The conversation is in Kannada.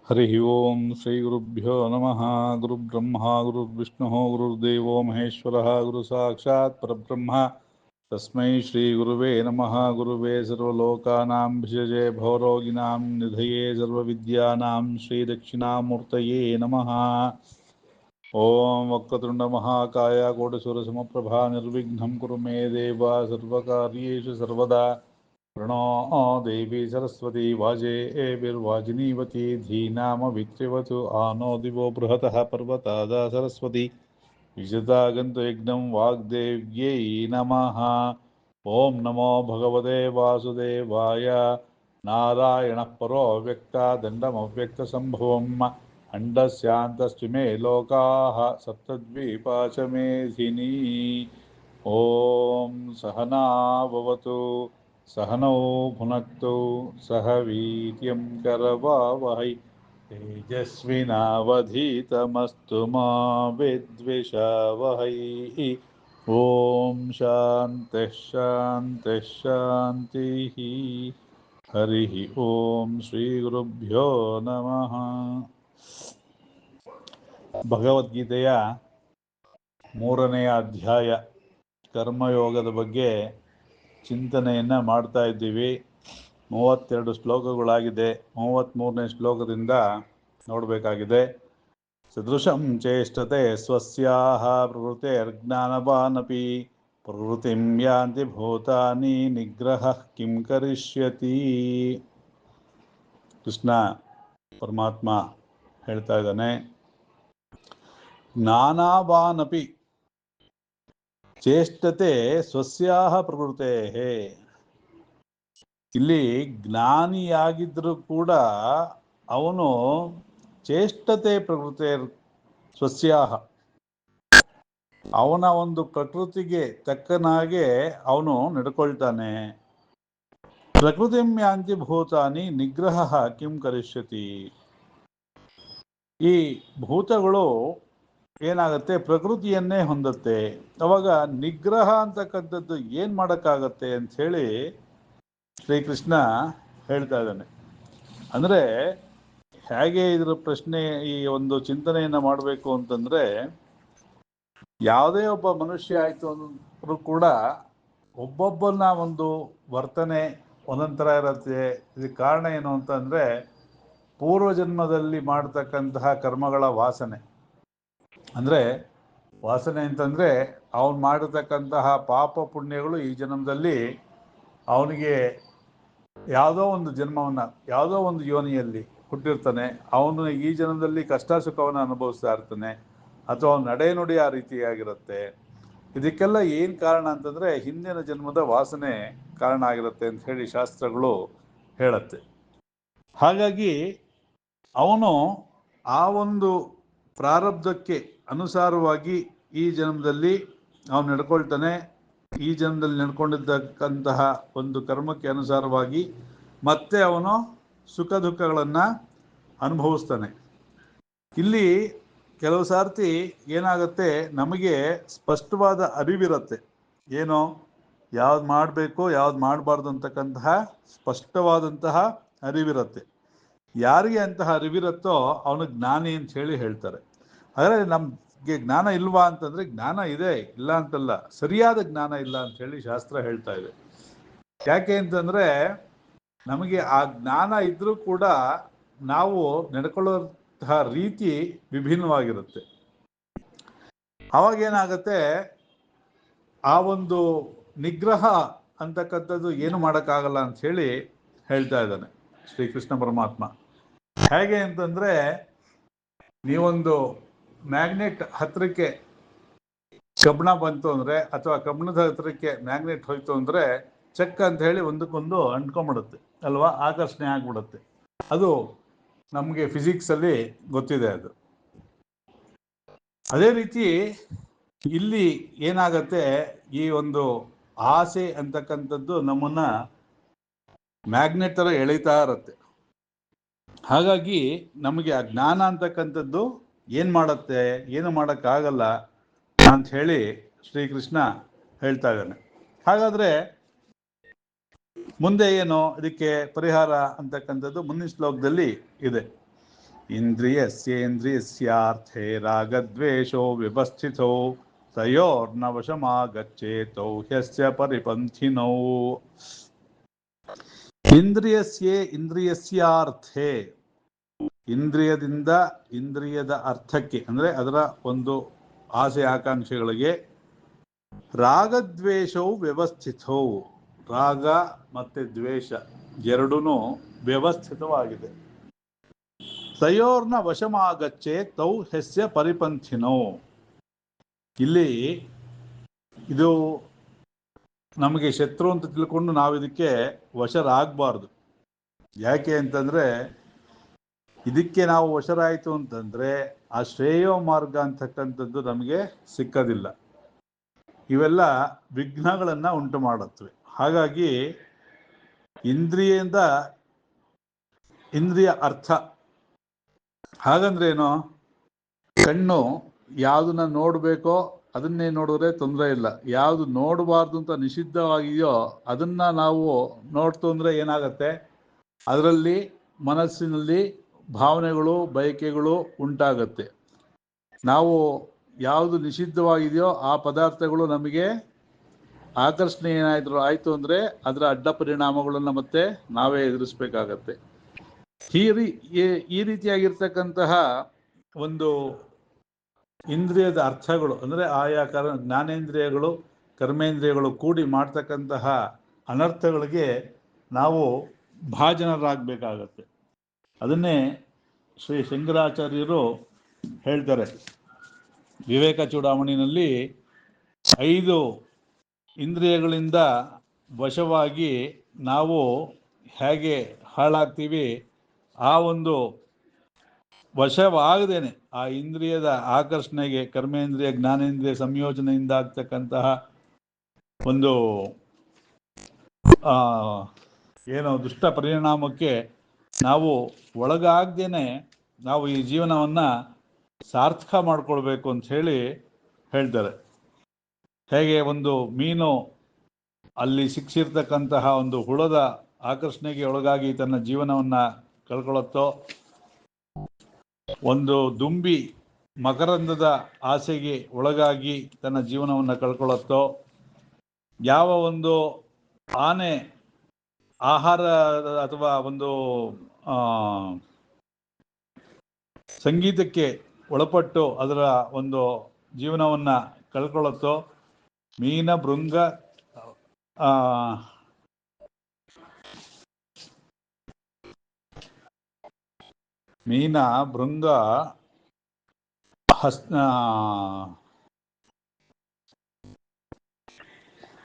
ಹರಿ ಓಂ ಶ್ರೀ ಗುರುಭ್ಯೋ ನಮಃ. ಗುರುಬ್ರಹ್ಮ ಗುರುರ್ವಿಷ್ಣು ಗುರುರ್ದೇವೋ ಮಹೇಶ್ವರ ಗುರು ಸಾಕ್ಷಾತ್ ಪರಬ್ರಹ್ಮ ತಸ್ಮೈ ಶ್ರೀ ಗುರುವೇ ನಮಃ. ಗುರುವೇ ಸರ್ವಲೋಕಾನಾಂ ಭಿಷಜೇ ಭವರೋಗಿಣಾಂ ನಿಧಯೇ ಸರ್ವವಿದ್ಯಾನಾಂ ಶ್ರೀ ದಕ್ಷಿಣಾಮೂರ್ತಯೇ ನಮಃ. ಓಂ ವಕ್ರತುಂಡ ಮಹಾಕಾಯ ಕೋಟಿಸೂರ್ಯ ಸಮಪ್ರಭಾ ನಿರ್ವಿಘ್ನಂ ಕುರು ಮೇ ದೇವ ಸರ್ವಕಾರ್ಯೇಷು ಸರ್ವದಾ. ಪ್ರಣೋ ದೇವಿ ಸರಸ್ವತಿ ವಾಜೇಭಿರ್ವಾಜಿನೀವತಿ ಧೀನಾಮ ವಿಕ್ರವತು ಆನೋ ದಿವೋ ಬೃಹತಃ ಪರ್ವತಾದ ಸರಸ್ವತಿ ವಿಜತಾಗಂತು ಯಜ್ಞಂ ವಾಗ್ದೇವ್ಯೈ ನಮಃ. ಓಂ ನಮೋ ಭಗವತೆ ವಾಸುದೇವಾಯ. ನಾರಾಯಣ ಪರೋ ಅವ್ಯಕ್ತ ದಂಡಮವ್ಯಕ್ತ ಸಂಭವಂ ಅಂಡಸ್ಯಾಂತಸ್ತು ಮೇ ಲೋಕಾಃ ಸಪ್ತದ್ವೀಪಾ ಚ ಮೇಧಿನಿ. ಓಂ ಸಹನಾ ಭವತು ಸಹನೌ ಭುನಕ್ತು ಸಹ ವೀರ್ಯಂ ಕರವಾವಹೈ ತೇಜಸ್ವಿನಾವಧೀತಮಸ್ತು ಮಾ ವಿದ್ವಿಷಾವಹೈ. ಓಂ ಶಾಂತಿ ಶಾಂತಿ ಶಾಂತಿ. ಹರಿ ಓಂ ಶ್ರೀ ಗುರುಭ್ಯೋ ನಮಃ. ಭಗವದ್ಗೀತೆಯ 3ನೇ ಅಧ್ಯಾಯ ಕರ್ಮಯೋಗದ ಬಗ್ಗೆ ಚಿಂತನೆಯನ್ನು ಮಾಡ್ತಾ ಇದ್ದೀವಿ. 32 ಶ್ಲೋಕಗಳಾಗಿದೆ. 33ನೇ ಶ್ಲೋಕದಿಂದ ನೋಡಬೇಕಾಗಿದೆ. ಸದೃಶಂ ಚೇಷ್ಟತೆ ಸ್ವಸ್ಯಾಹ ಪ್ರಕೃತೇರ್ಜ್ಞಾನವಾನಪಿ ಪ್ರಕೃತಿಂ ಯಾಂತಿ ಭೂತಾನಿ ನಿಗ್ರಹ ಕಿಂ ಕರಿಷ್ಯತಿ. ಕೃಷ್ಣ ಪರಮಾತ್ಮ ಹೇಳ್ತಾ ಇದ್ದಾನೆ, ಜ್ಞಾನವಾನಪಿ ಚೇಷ್ಟತೆ ಸ್ವಸ್ಯಾಹ ಪ್ರಕೃತೆ. ಇಲ್ಲಿ ಜ್ಞಾನಿಯಾಗಿದ್ದರೂ ಕೂಡ ಅವನು ಚೇಷ್ಟತೆ ಪ್ರಕೃತಿ ಸ್ವಸ್ಯಾಹ, ಅವನ ಒಂದು ಪ್ರಕೃತಿಗೆ ತಕ್ಕನಾಗೆ ಅವನು ನಡ್ಕೊಳ್ತಾನೆ. ಪ್ರಕೃತಿಂ ಯಾಂತಿ ಭೂತಾನಿ ನಿಗ್ರಹ ಕಿಂ ಕರಿಷ್ಯತಿ. ಈ ಭೂತಗಳು ಏನಾಗುತ್ತೆ, ಪ್ರಕೃತಿಯನ್ನೇ ಹೊಂದುತ್ತೆ. ಅವಾಗ ನಿಗ್ರಹ ಅಂತಕ್ಕಂಥದ್ದು ಏನು ಮಾಡೋಕ್ಕಾಗತ್ತೆ ಅಂಥೇಳಿ ಶ್ರೀಕೃಷ್ಣ ಹೇಳ್ತಾ ಇದ್ದಾನೆ. ಅಂದರೆ ಹೇಗೆ ಇದರ ಪ್ರಶ್ನೆ, ಈ ಒಂದು ಚಿಂತನೆಯನ್ನು ಮಾಡಬೇಕು ಅಂತಂದರೆ, ಯಾವುದೇ ಒಬ್ಬ ಮನುಷ್ಯ ಆಯಿತು ಅಂದ್ರೂ ಕೂಡ ಒಬ್ಬೊಬ್ಬನ ಒಂದು ವರ್ತನೆ ಒಂದೊಂಥರ ಇರುತ್ತೆ. ಇದಕ್ಕೆ ಕಾರಣ ಏನು ಅಂತಂದರೆ, ಪೂರ್ವಜನ್ಮದಲ್ಲಿ ಮಾಡ್ತಕ್ಕಂತಹ ಕರ್ಮಗಳ ವಾಸನೆ. ಅಂದರೆ ವಾಸನೆ ಅಂತಂದರೆ ಅವನು ಮಾಡಿರ್ತಕ್ಕಂತಹ ಪಾಪ ಪುಣ್ಯಗಳು ಈ ಜನ್ಮದಲ್ಲಿ ಅವನಿಗೆ ಯಾವುದೋ ಒಂದು ಜನ್ಮವನ್ನು, ಯಾವುದೋ ಒಂದು ಯೋನಿಯಲ್ಲಿ ಹುಟ್ಟಿರ್ತಾನೆ. ಅವನು ಈ ಜನ್ಮದಲ್ಲಿ ಕಷ್ಟ ಸುಖವನ್ನು ಅನುಭವಿಸ್ತಾ ಇರ್ತಾನೆ, ಅಥವಾ ಅವನ ನಡೆನುಡಿ ಆ ರೀತಿಯಾಗಿರುತ್ತೆ. ಇದಕ್ಕೆಲ್ಲ ಏನು ಕಾರಣ ಅಂತಂದರೆ ಹಿಂದಿನ ಜನ್ಮದ ವಾಸನೆ ಕಾರಣ ಆಗಿರುತ್ತೆ ಅಂತ ಹೇಳಿ ಶಾಸ್ತ್ರಗಳು ಹೇಳುತ್ತೆ. ಹಾಗಾಗಿ ಅವನು ಆ ಒಂದು ಪ್ರಾರಬ್ಧಕ್ಕೆ ಅನುಸಾರವಾಗಿ ಈ ಜನ್ಮದಲ್ಲಿ ಅವನು ನಡ್ಕೊಳ್ತಾನೆ. ಈ ಜನ್ಮದಲ್ಲಿ ನಡ್ಕೊಂಡಿದ್ದಕ್ಕಂತಹ ಒಂದು ಕರ್ಮಕ್ಕೆ ಅನುಸಾರವಾಗಿ ಮತ್ತೆ ಅವನು ಸುಖ ದುಃಖಗಳನ್ನು ಅನುಭವಿಸ್ತಾನೆ. ಇಲ್ಲಿ ಕೆಲವು ಸಾರ್ತಿ ಏನಾಗುತ್ತೆ, ನಮಗೆ ಸ್ಪಷ್ಟವಾದ ಅರಿವಿರುತ್ತೆ. ಏನೋ ಯಾವ್ದು ಮಾಡಬೇಕು ಯಾವ್ದು ಮಾಡಬಾರ್ದು ಅಂತಕ್ಕಂತಹ ಸ್ಪಷ್ಟವಾದಂತಹ ಅರಿವಿರುತ್ತೆ. ಯಾರಿಗೆ ಅಂತಹ ಅರಿವಿರುತ್ತೋ ಅವನು ಜ್ಞಾನಿ ಅಂತ ಹೇಳಿ ಹೇಳ್ತಾರೆ. ಆದರೆ ನಮಗೆ ಜ್ಞಾನ ಇಲ್ವಾ ಅಂತಂದರೆ ಜ್ಞಾನ ಇದೆ, ಇಲ್ಲ ಅಂತಲ್ಲ, ಸರಿಯಾದ ಜ್ಞಾನ ಇಲ್ಲ ಅಂತ ಹೇಳಿ ಶಾಸ್ತ್ರ ಹೇಳ್ತಾ ಇದೆ. ಯಾಕೆ ಅಂತಂದರೆ ನಮಗೆ ಆ ಜ್ಞಾನ ಇದ್ದರೂ ಕೂಡ ನಾವು ನಡ್ಕೊಳ್ಳೋಂತಹ ರೀತಿ ವಿಭಿನ್ನವಾಗಿರುತ್ತೆ. ಅವಾಗೇನಾಗುತ್ತೆ, ಆ ಒಂದು ನಿಗ್ರಹ ಅಂತಕ್ಕಂಥದ್ದು ಏನು ಮಾಡೋಕ್ಕಾಗಲ್ಲ ಅಂತ ಹೇಳಿ ಹೇಳ್ತಾ ಇದ್ದಾನೆ ಶ್ರೀಕೃಷ್ಣ ಪರಮಾತ್ಮ. ಹೇಗೆ ಅಂತಂದರೆ, ನೀವೊಂದು ಮ್ಯಾಗ್ನೆಟ್ ಹತ್ತಿರಕ್ಕೆ ಕಬ್ಬಣ ಬಂತು ಅಂದರೆ, ಅಥವಾ ಕಬ್ಬಣದ ಹತ್ತಿರಕ್ಕೆ ಮ್ಯಾಗ್ನೆಟ್ ಹೋಯ್ತು ಅಂದರೆ ಚೆಕ್ ಅಂತ ಹೇಳಿ ಒಂದಕ್ಕೊಂದು ಅಂಟ್ಕೊಂಡ್ಬಿಡುತ್ತೆ ಅಲ್ವಾ, ಆಕರ್ಷಣೆ ಆಗಿಬಿಡುತ್ತೆ. ಅದು ನಮಗೆ ಫಿಸಿಕ್ಸಲ್ಲಿ ಗೊತ್ತಿದೆ. ಅದು ಅದೇ ರೀತಿ ಇಲ್ಲಿ ಏನಾಗತ್ತೆ, ಈ ಒಂದು ಆಸೆ ಅಂತಕ್ಕಂಥದ್ದು ನಮ್ಮನ್ನು ಮ್ಯಾಗ್ನೆಟ್ ಥರ ಎಳೀತಾ ಇರುತ್ತೆ. ಹಾಗಾಗಿ ನಮಗೆ ಆ ಜ್ಞಾನ ಅಂತಕ್ಕಂಥದ್ದು ಏನು ಮಾಡುತ್ತೆ, ಏನು ಮಾಡೋಕ್ಕಾಗಲ್ಲ ಅಂತ ಹೇಳಿ ಶ್ರೀಕೃಷ್ಣ ಹೇಳ್ತಾ ಇದ್ದಾನೆ. ಹಾಗಾದರೆ ಮುಂದೆ ಏನು ಇದಕ್ಕೆ ಪರಿಹಾರ ಅಂತಕ್ಕಂಥದ್ದು ಮುಂದಿನ ಶ್ಲೋಕದಲ್ಲಿ ಇದೆ. ಇಂದ್ರಿಯಸ್ಯೇಂದ್ರಿಯಸ್ಯಾರ್ಥೇ ರಾಗದ್ವೇಷೋ ವಿಭಸ್ಥಿತೌ ತಯೋರ್ನ ವಶಮಾಗಚ್ಚೇತೌ ಹ್ಯಸ್ಯ ಪರಿಪಂಥಿನೌ. ಇಂದ್ರಿಯಸ್ಯೇ ಇಂದ್ರಿಯಸ್ಯಾರ್ಥೇ, ಇಂದ್ರಿಯದಿಂದ ಇಂದ್ರಿಯದ ಅರ್ಥಕ್ಕೆ ಅಂದರೆ ಅದರ ಒಂದು ಆಸೆ ಆಕಾಂಕ್ಷೆಗಳಿಗೆ ರಾಗದ್ವೇಷವು ವ್ಯವಸ್ಥಿತವು, ರಾಗ ಮತ್ತೆ ದ್ವೇಷ ಎರಡೂ ವ್ಯವಸ್ಥಿತವಾಗಿದೆ. ತಯೋರ್ನ ವಶಮಾಗಚ್ಚೆ ತೌ ಹ್ಯಸ್ಯ ಪರಿಪಂಥಿನೋ. ಇಲ್ಲಿ ಇದು ನಮಗೆ ಶತ್ರು ಅಂತ ತಿಳ್ಕೊಂಡು ನಾವು ಇದಕ್ಕೆ ವಶರಾಗಬಾರ್ದು. ಯಾಕೆ ಅಂತಂದ್ರೆ ಇದಕ್ಕೆ ನಾವು ವಶರಾಯಿತು ಅಂತಂದ್ರೆ ಆ ಶ್ರೇಯೋ ಮಾರ್ಗ ಅಂತಕ್ಕಂಥದ್ದು ನಮಗೆ ಸಿಕ್ಕದಿಲ್ಲ. ಇವೆಲ್ಲ ವಿಘ್ನಗಳನ್ನು ಉಂಟು ಮಾಡುತ್ತವೆ. ಹಾಗಾಗಿ ಇಂದ್ರಿಯಿಂದ ಇಂದ್ರಿಯ ಅರ್ಥ ಹಾಗಂದ್ರೆ ಏನು? ಕಣ್ಣು ಯಾವುದನ್ನ ನೋಡಬೇಕೋ ಅದನ್ನೇ ನೋಡಿದ್ರೆ ತೊಂದರೆ ಇಲ್ಲ, ಯಾವುದು ನೋಡಬಾರ್ದು ಅಂತ ನಿಷಿದ್ಧವಾಗಿದೆಯೋ ಅದನ್ನ ನಾವು ನೋಡ್ತು ಅಂದರೆ ಏನಾಗತ್ತೆ, ಅದರಲ್ಲಿ ಮನಸ್ಸಿನಲ್ಲಿ ಭಾವನೆಗಳು ಬಯಕೆಗಳು ಉಂಟಾಗತ್ತೆ. ನಾವು ಯಾವುದು ನಿಷಿದ್ಧವಾಗಿದೆಯೋ ಆ ಪದಾರ್ಥಗಳು ನಮಗೆ ಆಕರ್ಷಣೆ ಏನಾದರೂ ಆಯಿತು ಅಂದರೆ ಅದರ ಅಡ್ಡ ಪರಿಣಾಮಗಳನ್ನು ಮತ್ತೆ ನಾವೇ ಎದುರಿಸ್ಬೇಕಾಗತ್ತೆ. ಈ ರೀತಿಯಾಗಿರ್ತಕ್ಕಂತಹ ಒಂದು ಇಂದ್ರಿಯದ ಅರ್ಥಗಳು ಅಂದರೆ ಆಯಾ ಜ್ಞಾನೇಂದ್ರಿಯಗಳು ಕರ್ಮೇಂದ್ರಿಯಗಳು ಕೂಡಿ ಮಾಡ್ತಕ್ಕಂತಹ ಅನರ್ಥಗಳಿಗೆ ನಾವು ಭಾಜನರಾಗಬೇಕಾಗತ್ತೆ. ಅದನ್ನೇ ಶ್ರೀ ಶಂಕರಾಚಾರ್ಯರು ಹೇಳ್ತಾರೆ ವಿವೇಕ ಚೂಡಾಮಣಿನಲ್ಲಿ. 5 ಇಂದ್ರಿಯಗಳಿಂದ ವಶವಾಗಿ ನಾವು ಹೇಗೆ ಹಾಳಾಗ್ತೀವಿ, ಆ ಒಂದು ವಶವಾಗದೇನೆ ಆ ಇಂದ್ರಿಯದ ಆಕರ್ಷಣೆಗೆ ಕರ್ಮೇಂದ್ರಿಯ ಜ್ಞಾನೇಂದ್ರಿಯ ಸಂಯೋಜನೆಯಿಂದ ಆಗ್ತಕ್ಕಂತಹ ಒಂದು ಏನೋ ದುಷ್ಟ ಪರಿಣಾಮಕ್ಕೆ ನಾವು ಒಳಗಾಗ್ದೇನೆ ನಾವು ಈ ಜೀವನವನ್ನು ಸಾರ್ಥಕ ಮಾಡ್ಕೊಳ್ಬೇಕು ಅಂತ ಹೇಳ್ತಾರೆ. ಹೇಗೆ ಒಂದು ಮೀನು ಅಲ್ಲಿ ಸಿಕ್ಕಿರ್ತಕ್ಕಂತಹ ಒಂದು ಹುಳದ ಆಕರ್ಷಣೆಗೆ ಒಳಗಾಗಿ ತನ್ನ ಜೀವನವನ್ನು ಕಳ್ಕೊಳ್ಳುತ್ತೋ, ಒಂದು ದುಂಬಿ ಮಕರಂದದ ಆಸೆಗೆ ಒಳಗಾಗಿ ತನ್ನ ಜೀವನವನ್ನು ಕಳ್ಕೊಳ್ಳುತ್ತೋ, ಯಾವ ಒಂದು ಆನೆ ಆಹಾರ ಅಥವಾ ಒಂದು ಸಂಗೀತಕ್ಕೆ ಒಳಪಟ್ಟು ಅದರ ಒಂದು ಜೀವನವನ್ನು ಕಳ್ಕೊಳ್ಳುತ್ತೋ, ಮೀನ ಭೃಂಗ